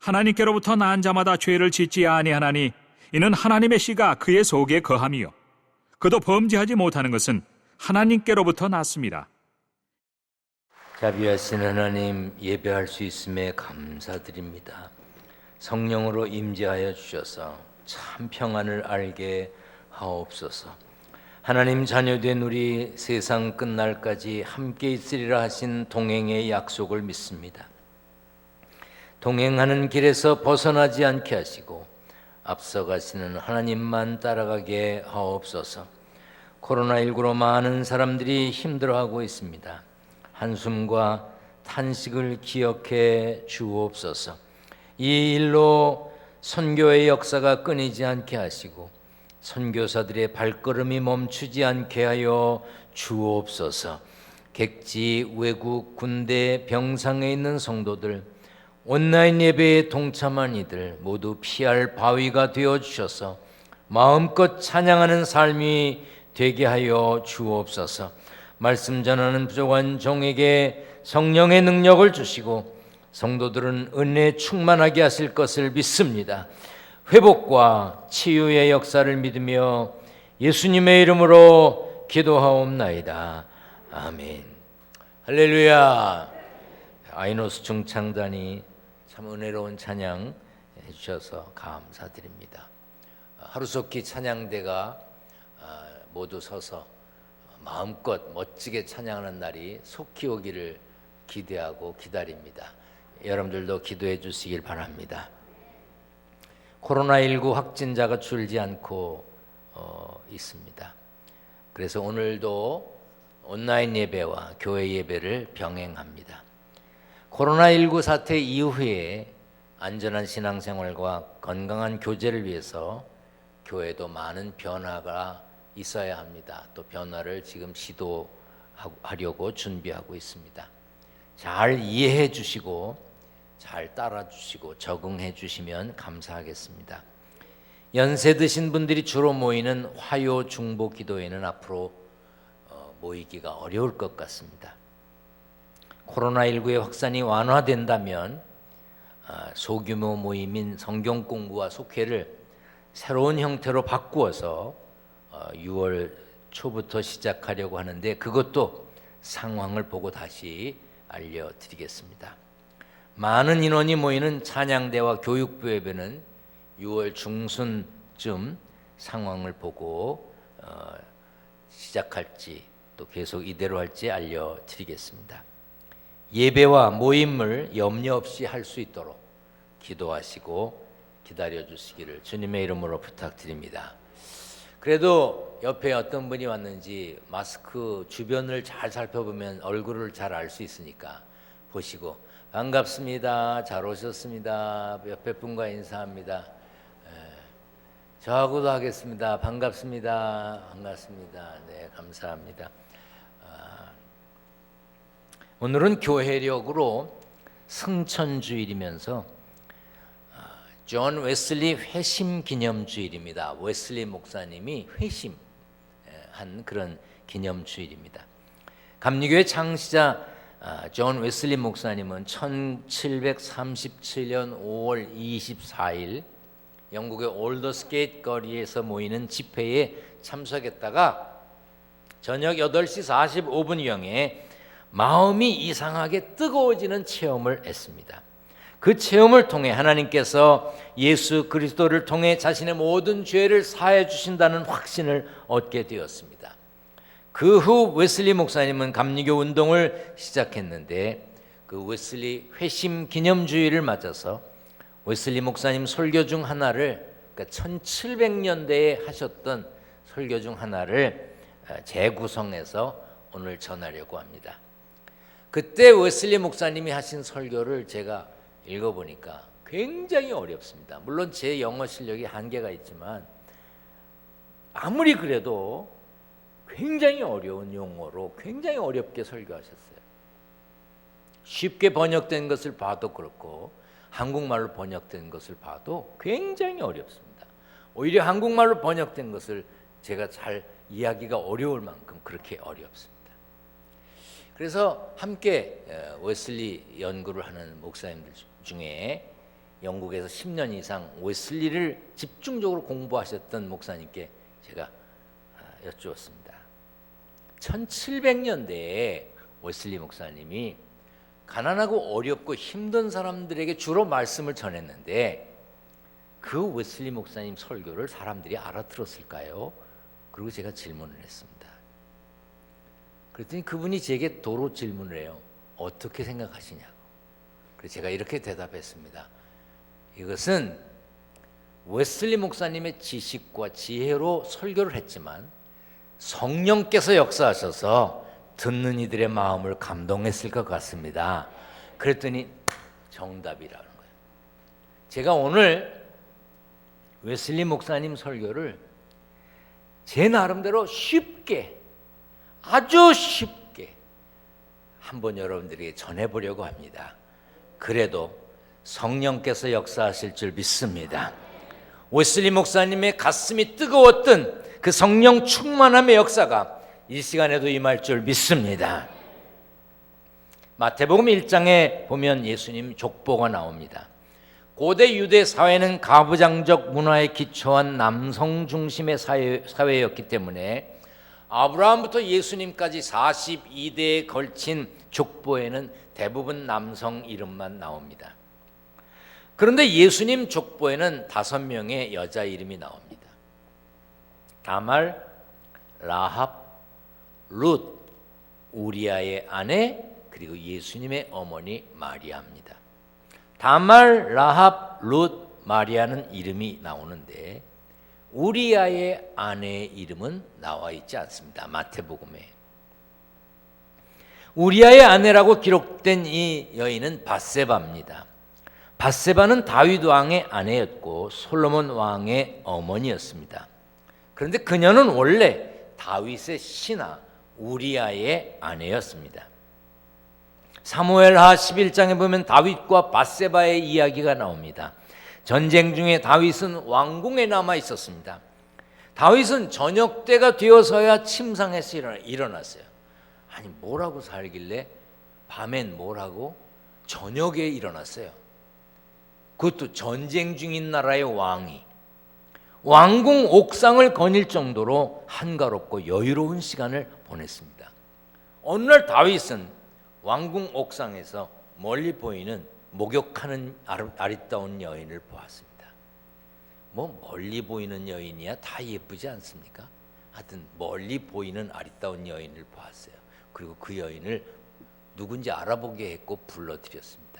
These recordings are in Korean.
하나님께로부터 난 자마다 죄를 짓지 아니하나니 이는 하나님의 씨가 그의 속에 거함이요 그도 범죄하지 못하는 것은 하나님께로부터 났습니다. 자비하신 하나님, 예배할 수 있음에 감사드립니다. 성령으로 임재하여 주셔서 참 평안을 알게 하옵소서. 하나님 자녀된 우리 세상 끝날까지 함께 있으리라 하신 동행의 약속을 믿습니다. 동행하는 길에서 벗어나지 않게 하시고 앞서가시는 하나님만 따라가게 하옵소서. 코로나19로 많은 사람들이 힘들어하고 있습니다. 한숨과 탄식을 기억해 주옵소서. 이 일로 선교의 역사가 끊이지 않게 하시고 선교사들의 발걸음이 멈추지 않게 하여 주옵소서. 객지, 외국, 군대, 병상에 있는 성도들, 온라인 예배에 동참한 이들 모두 피할 바위가 되어 주셔서 마음껏 찬양하는 삶이 되게 하여 주옵소서. 말씀 전하는 부족한 종에게 성령의 능력을 주시고 성도들은 은혜 충만하게 하실 것을 믿습니다. 회복과 치유의 역사를 믿으며 예수님의 이름으로 기도하옵나이다. 아멘. 할렐루야. 아이노스 중창단이 참 은혜로운 찬양 해주셔서 감사드립니다. 하루속히 찬양대가 모두 서서 마음껏 멋지게 찬양하는 날이 속히 오기를 기대하고 기다립니다. 여러분들도 기도해 주시길 바랍니다. 코로나19 확진자가 줄지 않고 있습니다. 그래서 오늘도 온라인 예배와 교회 예배를 병행합니다. 코로나19 사태 이후에 안전한 신앙생활과 건강한 교제를 위해서 교회도 많은 변화가 있어야 합니다. 또 변화를 지금 시도하려고 준비하고 있습니다. 잘 이해해 주시고 잘 따라 주시고 적응해 주시면 감사하겠습니다. 연세 드신 분들이 주로 모이는 화요 중보 기도회는 앞으로 모이기가 어려울 것 같습니다. 코로나19의 확산이 완화된다면 소규모 모임인 성경 공부와 속회를 새로운 형태로 바꾸어서 6월 초부터 시작하려고 하는데 그것도 상황을 보고 다시 알려드리겠습니다. 많은 인원이 모이는 찬양대와 교육부 예배는 6월 중순쯤 상황을 보고 시작할지 또 계속 이대로 할지 알려드리겠습니다. 예배와 모임을 염려 없이 할 수 있도록 기도하시고 기다려 주시기를 주님의 이름으로 부탁드립니다. 그래도 옆에 어떤 분이 왔는지 마스크 주변을 잘 살펴보면 얼굴을 잘 알 수 있으니까 보시고 반갑습니다. 잘 오셨습니다. 옆에 분과 인사합니다. 저하고도 하겠습니다. 반갑습니다. 반갑습니다. 네, 감사합니다. 오늘은 교회력으로 승천주일이면서 존 웨슬리 회심 기념주일입니다. 웨슬리 목사님이 회심한 그런 기념주일입니다. 감리교회 창시자 존 웨슬리 목사님은 1737년 5월 24일 영국의 올더스게이트 거리에서 모이는 집회에 참석했다가 저녁 8시 45분경에 마음이 이상하게 뜨거워지는 체험을 했습니다. 그 체험을 통해 하나님께서 예수 그리스도를 통해 자신의 모든 죄를 사해 주신다는 확신을 얻게 되었습니다. 그 후 웨슬리 목사님은 감리교 운동을 시작했는데 그 웨슬리 회심 기념주의를 맞아서 웨슬리 목사님 설교 중 하나를 그러니까 1700년대에 하셨던 설교 중 하나를 재구성해서 오늘 전하려고 합니다. 그때 웨슬리 목사님이 하신 설교를 제가 읽어보니까 굉장히 어렵습니다. 물론 제 영어 실력이 한계가 있지만 아무리 그래도 굉장히 어려운 용어로 굉장히 어렵게 설교하셨어요. 쉽게 번역된 것을 봐도 그렇고 한국말로 번역된 것을 봐도 굉장히 어렵습니다. 오히려 한국말로 번역된 것을 제가 잘 이해하기가 어려울 만큼 그렇게 어렵습니다. 그래서 함께 웨슬리 연구를 하는 목사님들 중에 영국에서 10년 이상 웨슬리를 집중적으로 공부하셨던 목사님께 제가 여쭈었습니다. 1700년대에 웨슬리 목사님이 가난하고 어렵고 힘든 사람들에게 주로 말씀을 전했는데 그 웨슬리 목사님 설교를 사람들이 알아들었을까요? 그리고 제가 질문을 했습니다. 그랬더니 그분이 제게 도로 질문을 해요. 어떻게 생각하시냐고. 그래서 제가 이렇게 대답했습니다. 이것은 웨슬리 목사님의 지식과 지혜로 설교를 했지만 성령께서 역사하셔서 듣는 이들의 마음을 감동했을 것 같습니다. 그랬더니 정답이라는 거예요. 제가 오늘 웨슬리 목사님 설교를 제 나름대로 쉽게, 아주 쉽게 한번 여러분들에게 전해보려고 합니다. 그래도 성령께서 역사하실 줄 믿습니다. 웨슬리 목사님의 가슴이 뜨거웠던 그 성령 충만함의 역사가 이 시간에도 임할 줄 믿습니다. 마태복음 1장에 보면 예수님 족보가 나옵니다. 고대 유대 사회는 가부장적 문화에 기초한 남성 중심의 사회였기 때문에 아브라함부터 예수님까지 42대에 걸친 족보에는 대부분 남성 이름만 나옵니다. 그런데 예수님 족보에는 5명의 여자 이름이 나옵니다. 다말, 라합, 룻, 우리아의 아내, 그리고 예수님의 어머니 마리아입니다. 다말, 라합, 룻, 마리아는 이름이 나오는데 우리아의 아내의 이름은 나와 있지 않습니다. 마태복음에. 우리아의 아내라고 기록된 이 여인은 밧세바입니다. 밧세바는 다윗 왕의 아내였고 솔로몬 왕의 어머니였습니다. 그런데 그녀는 원래 다윗의 신하 우리아의 아내였습니다. 사무엘하 11장에 보면 다윗과 밧세바의 이야기가 나옵니다. 전쟁 중에 다윗은 왕궁에 남아 있었습니다. 다윗은 저녁 때가 되어서야 침상에서 일어났어요. 아니 뭐라고 살길래 밤엔 뭐라고 저녁에 일어났어요. 그것도 전쟁 중인 나라의 왕이 왕궁 옥상을 거닐 정도로 한가롭고 여유로운 시간을 보냈습니다. 어느 날 다윗은 왕궁 옥상에서 멀리 보이는 목욕하는 아리따운 여인을 보았습니다. 뭐 멀리 보이는 여인이야 다 예쁘지 않습니까? 하여튼 멀리 보이는 아리따운 여인을 보았어요. 그리고 그 여인을 누군지 알아보게 했고 불러들였습니다.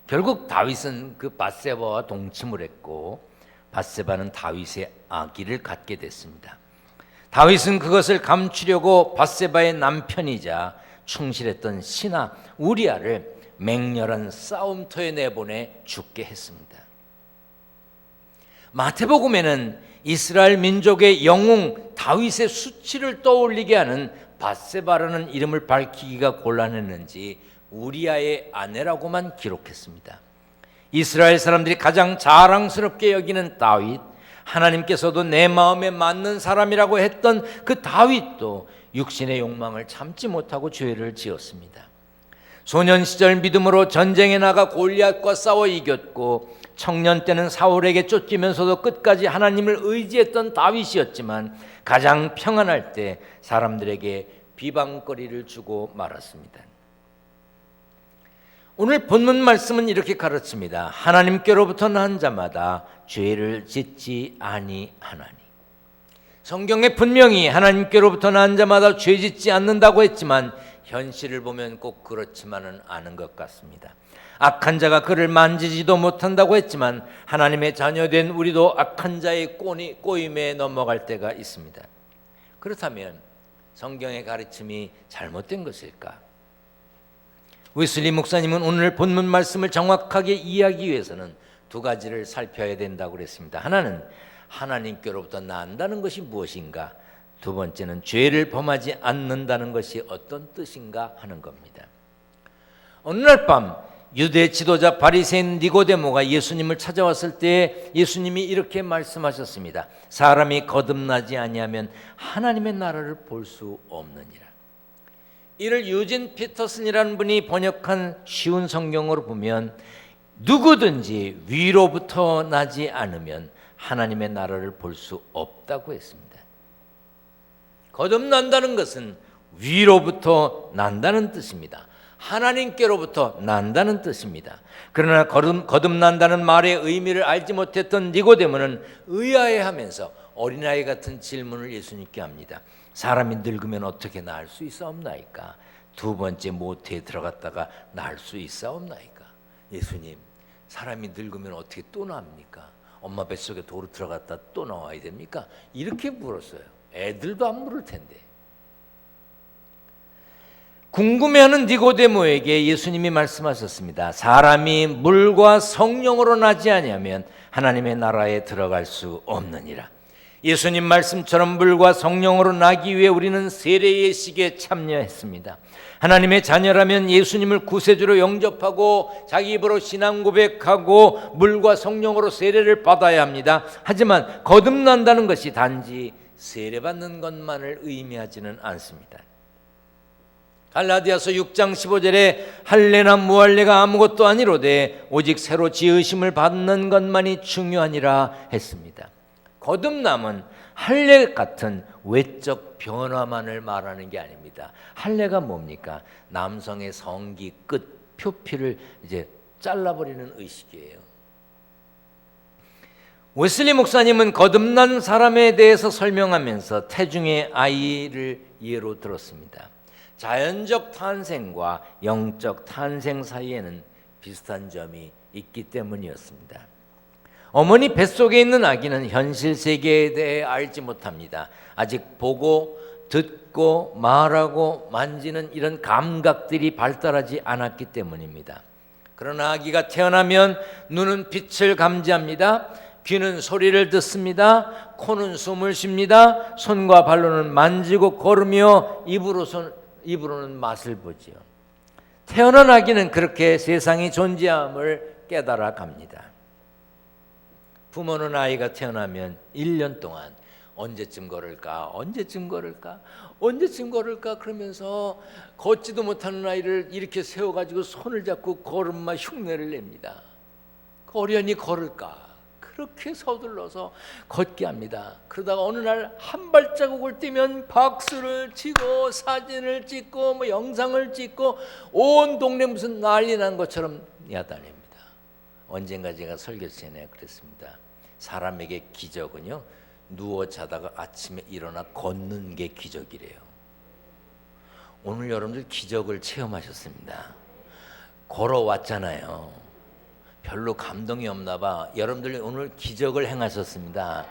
결국 다윗은 그 밧세바와 동침을 했고 밧세바는 다윗의 아기를 갖게 됐습니다. 다윗은 그것을 감추려고 밧세바의 남편이자 충실했던 신하 우리아를 맹렬한 싸움터에 내보내 죽게 했습니다. 마태복음에는 이스라엘 민족의 영웅 다윗의 수치를 떠올리게 하는 밧세바라는 이름을 밝히기가 곤란했는지 우리아의 아내라고만 기록했습니다. 이스라엘 사람들이 가장 자랑스럽게 여기는 다윗, 하나님께서도 내 마음에 맞는 사람이라고 했던 그 다윗도 육신의 욕망을 참지 못하고 죄를 지었습니다. 소년 시절 믿음으로 전쟁에 나가 골리앗과 싸워 이겼고 청년 때는 사울에게 쫓기면서도 끝까지 하나님을 의지했던 다윗이었지만 가장 평안할 때 사람들에게 비방거리를 주고 말았습니다. 오늘 본문 말씀은 이렇게 가르칩니다. 하나님께로부터 난 자마다 죄를 짓지 아니하나니. 성경에 분명히 하나님께로부터 난 자마다 죄 짓지 않는다고 했지만 현실을 보면 꼭 그렇지만은 않은 것 같습니다. 악한 자가 그를 만지지도 못한다고 했지만 하나님의 자녀된 우리도 악한 자의 꼬임에 넘어갈 때가 있습니다. 그렇다면 성경의 가르침이 잘못된 것일까? 웨슬리 목사님은 오늘 본문 말씀을 정확하게 이해하기 위해서는 두 가지를 살펴야 된다고 그랬습니다. 하나는 하나님께로부터 난다는 것이 무엇인가? 두 번째는 죄를 범하지 않는다는 것이 어떤 뜻인가 하는 겁니다. 어느 날 밤 유대 지도자 바리새인 니고데모가 예수님을 찾아왔을 때 예수님이 이렇게 말씀하셨습니다. 사람이 거듭나지 아니하면 하나님의 나라를 볼 수 없느니라. 이를 유진 피터슨이라는 분이 번역한 쉬운 성경으로 보면 누구든지 위로부터 나지 않으면 하나님의 나라를 볼 수 없다고 했습니다. 거듭난다는 것은 위로부터 난다는 뜻입니다. 하나님께로부터 난다는 뜻입니다. 그러나 거듭난다는 말의 의미를 알지 못했던 니고데모는 의아해하면서 어린아이 같은 질문을 예수님께 합니다. 사람이 늙으면 어떻게 나을 수 있사옵나이까? 두 번째 모태에 들어갔다가 나을 수 있사옵나이까? 예수님, 사람이 늙으면 어떻게 또 나옵니까? 엄마 뱃속에 도로 들어갔다 또 나와야 됩니까? 이렇게 물었어요. 애들도 안 물을 텐데. 궁금해하는 니고데모에게 예수님이 말씀하셨습니다. 사람이 물과 성령으로 나지 아니하면 하나님의 나라에 들어갈 수 없느니라. 예수님 말씀처럼 물과 성령으로 나기 위해 우리는 세례의 식에 참여했습니다. 하나님의 자녀라면 예수님을 구세주로 영접하고 자기 입으로 신앙 고백하고 물과 성령으로 세례를 받아야 합니다. 하지만 거듭난다는 것이 단지 세례받는 것만을 의미하지는 않습니다. 갈라디아서 6장 15절에 할례나 무할례가 아무것도 아니로되 오직 새로 지으심을 받는 것만이 중요하니라 했습니다. 거듭남은 할례 같은 외적 변화만을 말하는 게 아닙니다. 할례가 뭡니까? 남성의 성기 끝 표피를 이제 잘라버리는 의식이에요. 웨슬리 목사님은 거듭난 사람에 대해서 설명하면서 태중의 아이를 예로 들었습니다. 자연적 탄생과 영적 탄생 사이에는 비슷한 점이 있기 때문이었습니다. 어머니 뱃속에 있는 아기는 현실 세계에 대해 알지 못합니다. 아직 보고 듣고 말하고 만지는 이런 감각들이 발달하지 않았기 때문입니다. 그러나 아기가 태어나면 눈은 빛을 감지합니다. 귀는 소리를 듣습니다. 코는 숨을 쉽니다. 손과 발로는 만지고 걸으며 입으로는 맛을 보지요. 태어난 아기는 그렇게 세상이 존재함을 깨달아 갑니다. 부모는 아이가 태어나면 1년 동안 언제쯤 걸을까 그러면서 걷지도 못하는 아이를 이렇게 세워가지고 손을 잡고 걸음마 흉내를 냅니다. 어련히 걸을까 그렇게 서둘러서 걷게 합니다. 그러다가 어느 날 한 발자국을 뛰면 박수를 치고 사진을 찍고 뭐 영상을 찍고 온 동네 무슨 난리 난 것처럼 야단냅니다. 언젠가 제가 설교 시간에 그랬습니다. 사람에게 기적은요, 누워 자다가 아침에 일어나 걷는 게 기적이래요. 오늘 여러분들 기적을 체험하셨습니다. 걸어왔잖아요. 별로 감동이 없나 봐. 여러분들 오늘 기적을 행하셨습니다.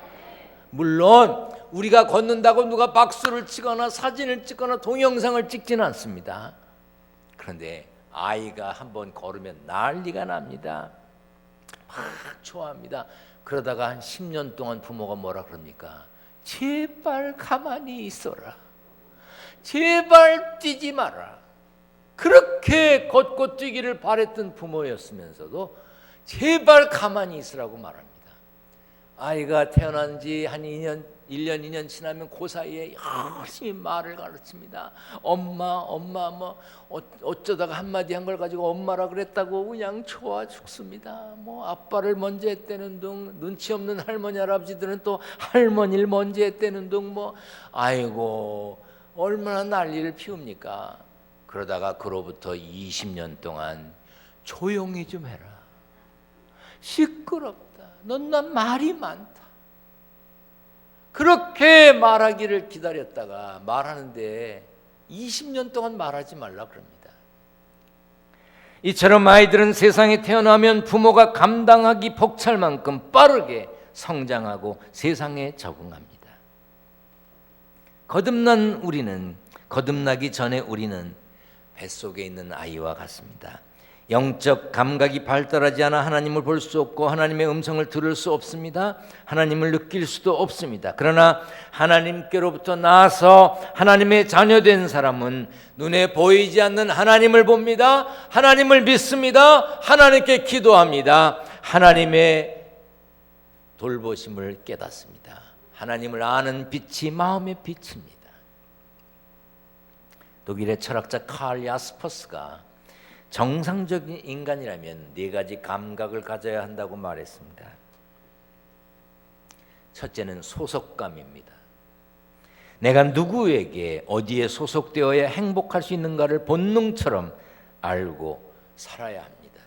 물론 우리가 걷는다고 누가 박수를 치거나 사진을 찍거나 동영상을 찍지는 않습니다. 그런데 아이가 한번 걸으면 난리가 납니다. 막 좋아합니다. 그러다가 한 10년 동안 부모가 뭐라 그럽니까? 제발 가만히 있어라. 제발 뛰지 마라. 그렇게 걷고 뛰기를 바랬던 부모였으면서도 제발 가만히 있으라고 말합니다. 아이가 태어난 지 한 1년 2년 지나면 그 사이에 열심히 말을 가르칩니다. 엄마 뭐 어쩌다가 한마디 한 걸 가지고 엄마라 그랬다고 그냥 좋아 죽습니다. 뭐 아빠를 먼저 했다는 둥, 눈치 없는 할머니 할아버지들은 또 할머니를 먼저 했다는 둥, 뭐 아이고 얼마나 난리를 피웁니까? 그러다가 그로부터 20년 동안 조용히 좀 해라. 시끄럽다. 넌 난 말이 많다. 그렇게 말하기를 기다렸다가 말하는데 20년 동안 말하지 말라 그럽니다. 이처럼 아이들은 세상에 태어나면 부모가 감당하기 벅찰 만큼 빠르게 성장하고 세상에 적응합니다. 거듭나기 전에 우리는 뱃속에 있는 아이와 같습니다. 영적 감각이 발달하지 않아 하나님을 볼 수 없고 하나님의 음성을 들을 수 없습니다. 하나님을 느낄 수도 없습니다. 그러나 하나님께로부터 나서 하나님의 자녀된 사람은 눈에 보이지 않는 하나님을 봅니다. 하나님을 믿습니다. 하나님께 기도합니다. 하나님의 돌보심을 깨닫습니다. 하나님을 아는 빛이 마음의 빛입니다. 독일의 철학자 칼 야스퍼스가 정상적인 인간이라면 네 가지 감각을 가져야 한다고 말했습니다. 첫째는 소속감입니다. 내가 누구에게 어디에 소속되어야 행복할 수 있는가를 본능처럼 알고 살아야 합니다.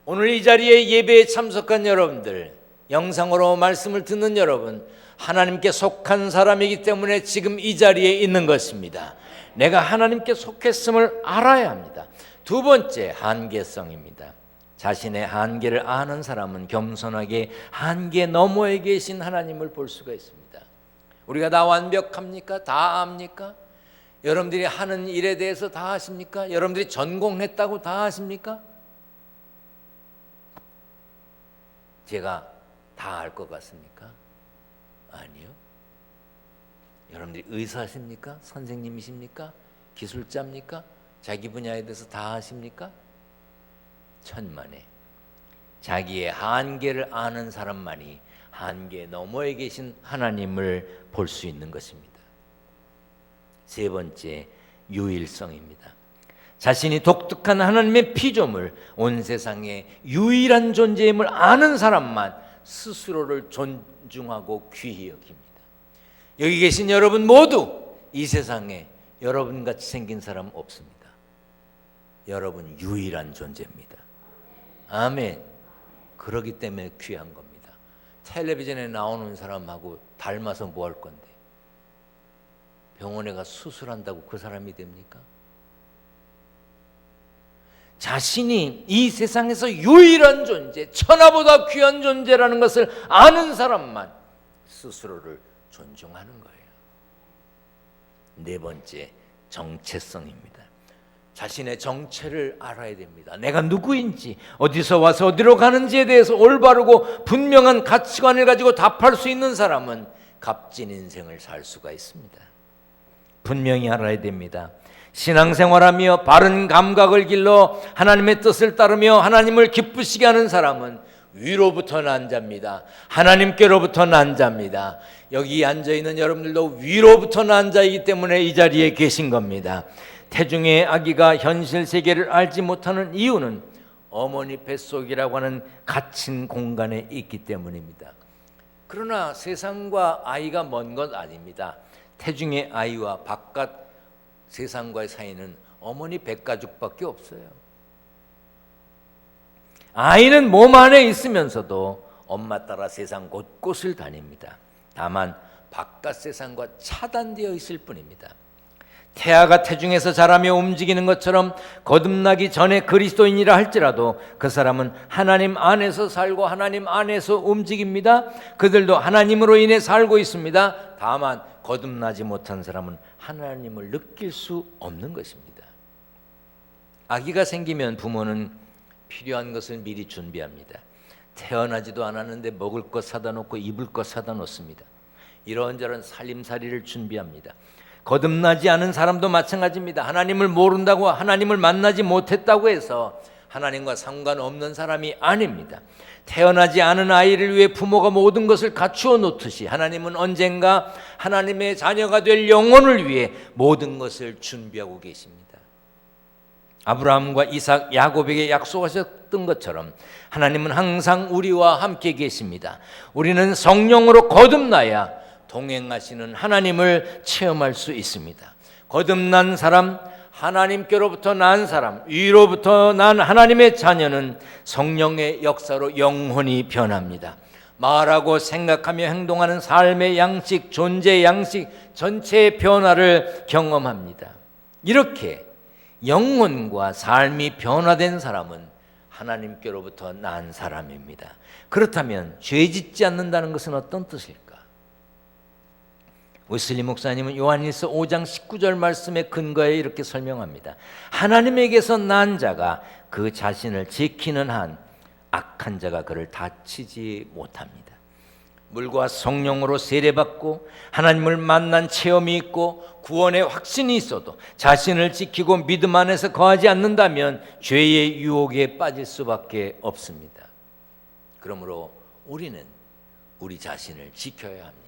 오늘 이 자리에 예배에 참석한 여러분들, 영상으로 말씀을 듣는 여러분, 하나님께 속한 사람이기 때문에 지금 이 자리에 있는 것입니다. 내가 하나님께 속했음을 알아야 합니다. 두 번째, 한계성입니다. 자신의 한계를 아는 사람은 겸손하게 한계 너머에 계신 하나님을 볼 수가 있습니다. 우리가 다 완벽합니까? 다 압니까? 여러분들이 하는 일에 대해서 다 아십니까? 여러분들이 전공했다고 다 아십니까? 제가 다 알 것 같습니까? 아니요. 여러분들이 의사십니까? 선생님이십니까? 기술자입니까? 자기 분야에 대해서 다 아십니까? 천만에 자기의 한계를 아는 사람만이 한계 너머에 계신 하나님을 볼 수 있는 것입니다. 세 번째, 유일성입니다. 자신이 독특한 하나님의 피조물, 온 세상에 유일한 존재임을 아는 사람만 스스로를 존중하고 귀히 여깁니다. 여기 계신 여러분 모두 이 세상에 여러분같이 생긴 사람 없습니다. 여러분 유일한 존재입니다. 아멘. 그러기 때문에 귀한 겁니다. 텔레비전에 나오는 사람하고 닮아서 뭐 할 건데? 병원에 가 수술한다고 그 사람이 됩니까? 자신이 이 세상에서 유일한 존재, 천하보다 귀한 존재라는 것을 아는 사람만 스스로를 존중하는 거예요. 네 번째, 정체성입니다. 자신의 정체를 알아야 됩니다. 내가 누구인지, 어디서 와서 어디로 가는지에 대해서 올바르고 분명한 가치관을 가지고 답할 수 있는 사람은 값진 인생을 살 수가 있습니다. 분명히 알아야 됩니다. 신앙생활하며 바른 감각을 길러 하나님의 뜻을 따르며 하나님을 기쁘시게 하는 사람은 위로부터 난 자입니다. 하나님께로부터 난 자입니다. 여기 앉아있는 여러분들도 위로부터 난 자이기 때문에 이 자리에 계신 겁니다. 태중의 아기가 현실 세계를 알지 못하는 이유는 어머니 뱃속이라고 하는 갇힌 공간에 있기 때문입니다. 그러나 세상과 아이가 먼 것 아닙니다. 태중의 아이와 바깥 세상과의 사이는 어머니 뱃가죽밖에 없어요. 아이는 몸 안에 있으면서도 엄마 따라 세상 곳곳을 다닙니다. 다만 바깥 세상과 차단되어 있을 뿐입니다. 태아가 태중에서 자라며 움직이는 것처럼 거듭나기 전에 그리스도인이라 할지라도 그 사람은 하나님 안에서 살고 하나님 안에서 움직입니다. 그들도 하나님으로 인해 살고 있습니다. 다만 거듭나지 못한 사람은 하나님을 느낄 수 없는 것입니다. 아기가 생기면 부모는 필요한 것을 미리 준비합니다. 태어나지도 않았는데 먹을 것 사다 놓고 입을 것 사다 놓습니다. 이런저런 살림살이를 준비합니다. 거듭나지 않은 사람도 마찬가지입니다. 하나님을 모른다고 하나님을 만나지 못했다고 해서 하나님과 상관없는 사람이 아닙니다. 태어나지 않은 아이를 위해 부모가 모든 것을 갖추어 놓듯이 하나님은 언젠가 하나님의 자녀가 될 영혼을 위해 모든 것을 준비하고 계십니다. 아브라함과 이삭, 야곱에게 약속하셨던 것처럼 하나님은 항상 우리와 함께 계십니다. 우리는 성령으로 거듭나야 동행하시는 하나님을 체험할 수 있습니다. 거듭난 사람, 하나님께로부터 난 사람, 위로부터 난 하나님의 자녀는 성령의 역사로 영혼이 변합니다. 말하고 생각하며 행동하는 삶의 양식, 존재의 양식 전체의 변화를 경험합니다. 이렇게 영혼과 삶이 변화된 사람은 하나님께로부터 난 사람입니다. 그렇다면 죄 짓지 않는다는 것은 어떤 뜻일까? 웨슬리 목사님은 요한일서 5장 19절 말씀에 근거해 이렇게 설명합니다. 하나님에게서 난 자가 그 자신을 지키는 한 악한 자가 그를 다치지 못합니다. 물과 성령으로 세례받고 하나님을 만난 체험이 있고 구원의 확신이 있어도 자신을 지키고 믿음 안에서 거하지 않는다면 죄의 유혹에 빠질 수밖에 없습니다. 그러므로 우리는 우리 자신을 지켜야 합니다.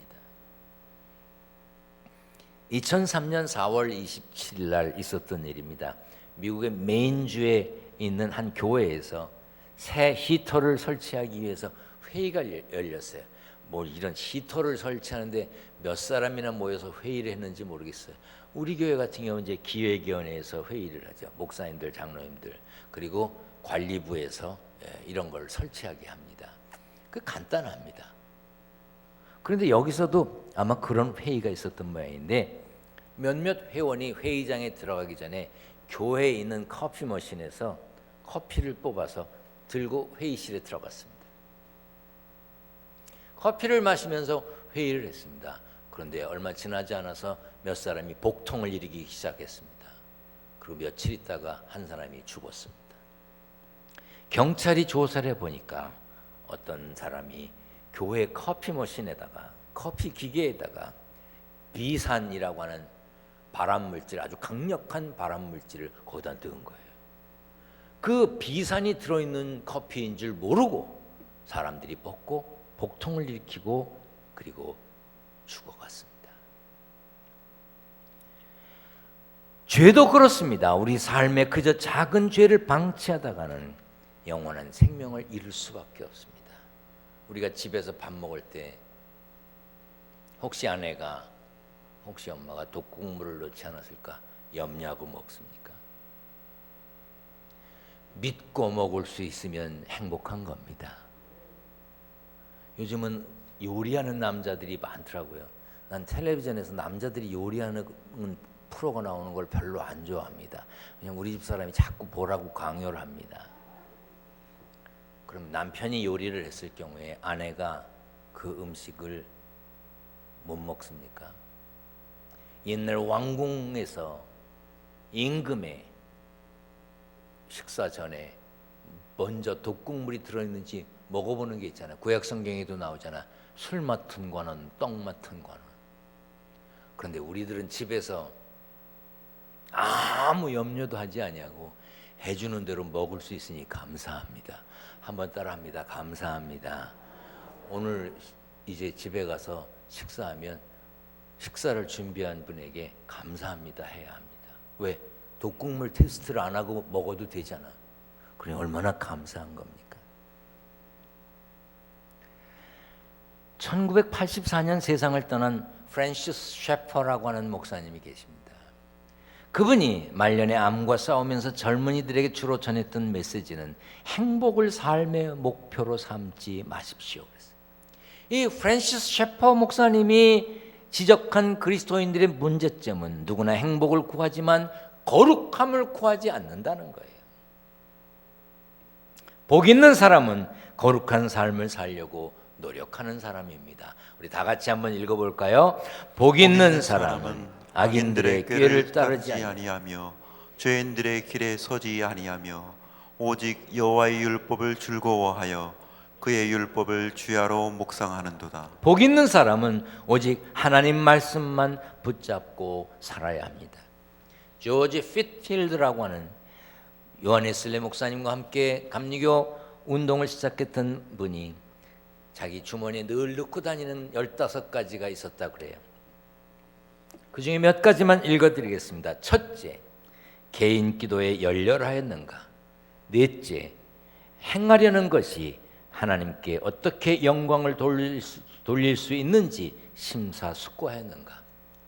2003년 4월 27일 날 있었던 일입니다. 미국의 메인주에 있는 한 교회에서 새 히터를 설치하기 위해서 회의가 열렸어요. 뭐 이런 히터를 설치하는데 몇 사람이나 모여서 회의를 했는지 모르겠어요. 우리 교회 같은 경우는 이제 기획위원회에서 회의를 하죠. 목사님들, 장로님들, 그리고 관리부에서 이런 걸 설치하게 합니다. 그 간단합니다. 그런데 여기서도 아마 그런 회의가 있었던 모양인데 몇몇 회원이 회의장에 들어가기 전에 교회에 있는 커피 머신에서 커피를 뽑아서 들고 회의실에 들어갔습니다. 커피를 마시면서 회의를 했습니다. 그런데 얼마 지나지 않아서 몇 사람이 복통을 일으키기 시작했습니다. 그리고 며칠 있다가 한 사람이 죽었습니다. 경찰이 조사를 해보니까 어떤 사람이 교회 커피 머신에다가 커피 기계에다가 비산이라고 하는 발암물질, 아주 강력한 발암물질을 거기다 넣은 거예요. 그 비산이 들어있는 커피인 줄 모르고 사람들이 먹고 복통을 일으키고 그리고 죽어갔습니다. 죄도 그렇습니다. 우리 삶에 그저 작은 죄를 방치하다가는 영원한 생명을 잃을 수밖에 없습니다. 우리가 집에서 밥 먹을 때 혹시 아내가 혹시 엄마가 독국물을 넣지 않았을까 염려하고 먹습니까? 믿고 먹을 수 있으면 행복한 겁니다. 요즘은 요리하는 남자들이 많더라고요. 난 텔레비전에서 남자들이 요리하는 프로가 나오는 걸 별로 안 좋아합니다. 왜냐면 우리 집 사람이 자꾸 보라고 강요를 합니다. 그럼 남편이 요리를 했을 경우에 아내가 그 음식을 못 먹습니까? 옛날 왕궁에서 임금의 식사 전에 먼저 독국물이 들어있는지 먹어보는 게 있잖아요. 구약 성경에도 나오잖아. 술 맡은 관원, 떡 맡은 관원. 그런데 우리들은 집에서 아무 염려도 하지 아니하고 해주는 대로 먹을 수 있으니 감사합니다. 한번 따라합니다. 감사합니다. 오늘 이제 집에 가서 식사하면 식사를 준비한 분에게 감사합니다 해야 합니다. 왜? 독국물 테스트를 안 하고 먹어도 되잖아. 그래 얼마나 감사한 겁니까? 1984년 세상을 떠난 프랜시스 셰퍼라고 하는 목사님이 계십니다. 그분이 말년에 암과 싸우면서 젊은이들에게 주로 전했던 메시지는 행복을 삶의 목표로 삼지 마십시오. 이 프랜시스 셰퍼 목사님이 지적한 그리스도인들의 문제점은 누구나 행복을 구하지만 거룩함을 구하지 않는다는 거예요. 복 있는 사람은 거룩한 삶을 살려고 노력하는 사람입니다. 우리 다 같이 한번 읽어볼까요? 복 있는 사람은 악인들의 꾀를 따르지 아니하며 죄인들의 길에 서지 아니하며 오직 여호와의 율법을 즐거워하여 그의 율법을 주야로 묵상하는도다. 복 있는 사람은 오직 하나님 말씀만 붙잡고 살아야 합니다. 조지 피트필드라고 하는 요한웨슬리 목사님과 함께 감리교 운동을 시작했던 분이 자기 주머니에 늘 넣고 다니는 15가지가 있었다 그래요. 그 중에 몇 가지만 읽어드리겠습니다. 첫째, 개인 기도에 열렬하였는가? 넷째, 행하려는 것이 하나님께 어떻게 영광을 돌릴 수 있는지 심사숙고하였는가?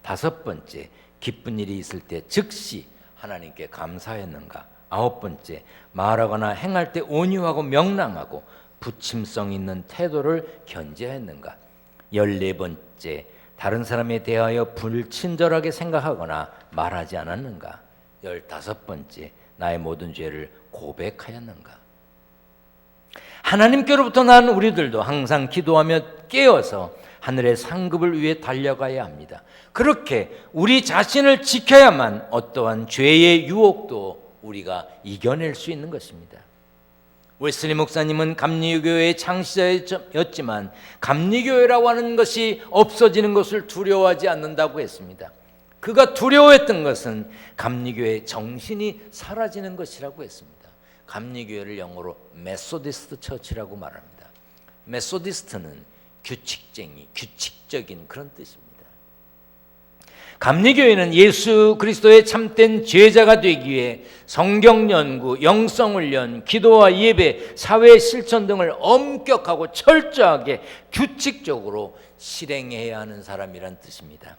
다섯 번째, 기쁜 일이 있을 때 즉시 하나님께 감사했는가? 아홉 번째, 말하거나 행할 때 온유하고 명랑하고 부침성 있는 태도를 견제했는가? 14번째, 다른 사람에 대하여 불친절하게 생각하거나 말하지 않았는가? 15번째, 나의 모든 죄를 고백하였는가? 하나님께로부터 난 우리들도 항상 기도하며 깨어서 하늘의 상급을 위해 달려가야 합니다. 그렇게 우리 자신을 지켜야만 어떠한 죄의 유혹도 우리가 이겨낼 수 있는 것입니다. 웨슬리 목사님은 감리교회의 창시자였지만 감리교회라고 하는 것이 없어지는 것을 두려워하지 않는다고 했습니다. 그가 두려워했던 것은 감리교회의 정신이 사라지는 것이라고 했습니다. 감리교회를 영어로 메소디스트 처치라고 말합니다. 메소디스트는 규칙쟁이, 규칙적인 그런 뜻입니다. 감리교회는 예수 그리스도의 참된 제자가 되기 위해 성경 연구, 영성 훈련, 기도와 예배, 사회 실천 등을 엄격하고 철저하게 규칙적으로 실행해야 하는 사람이란 뜻입니다.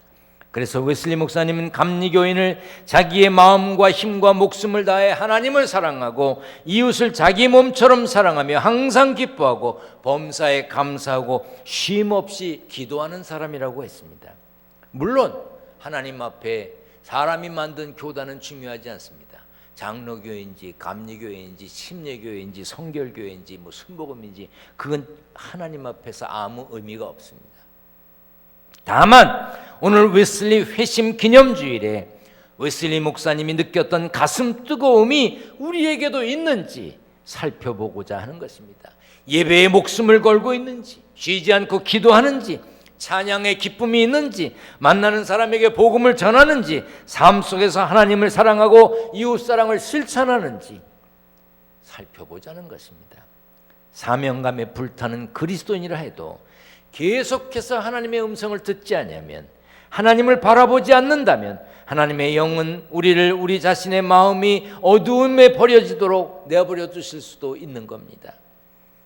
그래서 웨슬리 목사님은 감리교인을 자기의 마음과 힘과 목숨을 다해 하나님을 사랑하고 이웃을 자기 몸처럼 사랑하며 항상 기뻐하고 범사에 감사하고 쉼없이 기도하는 사람이라고 했습니다. 물론 하나님 앞에 사람이 만든 교단은 중요하지 않습니다. 장로교회인지 감리교회인지 침례교회인지 성결교회인지 순복음인지 그건 하나님 앞에서 아무 의미가 없습니다. 다만 오늘 웨슬리 회심 기념주일에 웨슬리 목사님이 느꼈던 가슴 뜨거움이 우리에게도 있는지 살펴보고자 하는 것입니다. 예배에 목숨을 걸고 있는지, 쉬지 않고 기도하는지, 찬양의 기쁨이 있는지, 만나는 사람에게 복음을 전하는지, 삶 속에서 하나님을 사랑하고 이웃사랑을 실천하는지 살펴보자는 것입니다. 사명감에 불타는 그리스도인이라 해도 계속해서 하나님의 음성을 듣지 않으면, 하나님을 바라보지 않는다면 하나님의 영은 우리 자신의 마음이 어두움에 버려지도록 내버려 두실 수도 있는 겁니다.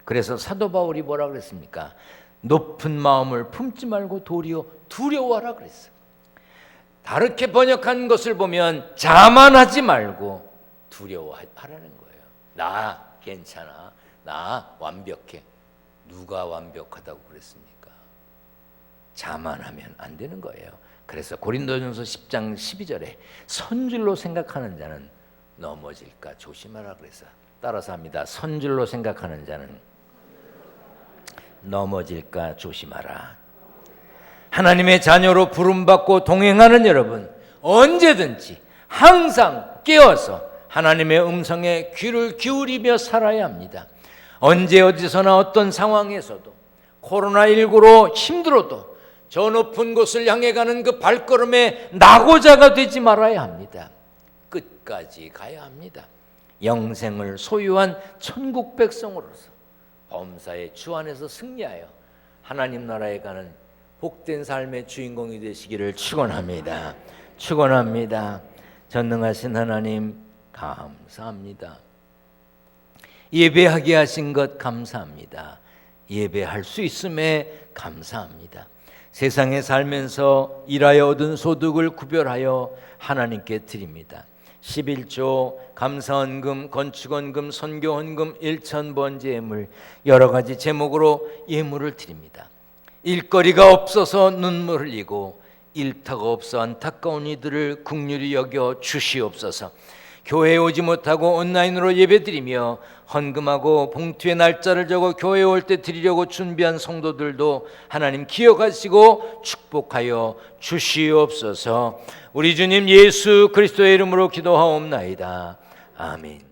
그래서 사도 바울이 뭐라 그랬습니까? 높은 마음을 품지 말고 도리어 두려워하라 그랬어요. 다르게 번역한 것을 보면 자만하지 말고 두려워하라는 거예요. 나 괜찮아, 나 완벽해. 누가 완벽하다고 그랬습니까? 자만하면 안 되는 거예요. 그래서 고린도전서 10장 12절에 선줄로 생각하는 자는 넘어질까 조심하라 그랬어요. 따라서 합니다. 선줄로 생각하는 자는 넘어질까 조심하라. 하나님의 자녀로 부름받고 동행하는 여러분, 언제든지 항상 깨어서 하나님의 음성에 귀를 기울이며 살아야 합니다. 언제 어디서나 어떤 상황에서도 코로나19로 힘들어도 저 높은 곳을 향해 가는 그 발걸음에 낙오자가 되지 말아야 합니다. 끝까지 가야 합니다. 영생을 소유한 천국 백성으로서 범사의 주 안에서 승리하여 하나님 나라에 가는 복된 삶의 주인공이 되시기를 축원합니다. 축원합니다. 전능하신 하나님 감사합니다. 예배하게 하신 것 감사합니다. 예배할 수 있음에 감사합니다. 세상에 살면서 일하여 얻은 소득을 구별하여 하나님께 드립니다. 11조, 감사헌금, 건축헌금, 선교헌금, 일천번제예물 여러 가지 제목으로 예물을 드립니다. 일거리가 없어서 눈물 흘리고 일터가 없어 안타까운 이들을 긍휼히 여겨 주시옵소서. 교회에 오지 못하고 온라인으로 예배드리며 헌금하고 봉투에 날짜를 적어 교회에 올 때 드리려고 준비한 성도들도 하나님 기억하시고 축복하여 주시옵소서. 우리 주님 예수 그리스도의 이름으로 기도하옵나이다. 아멘.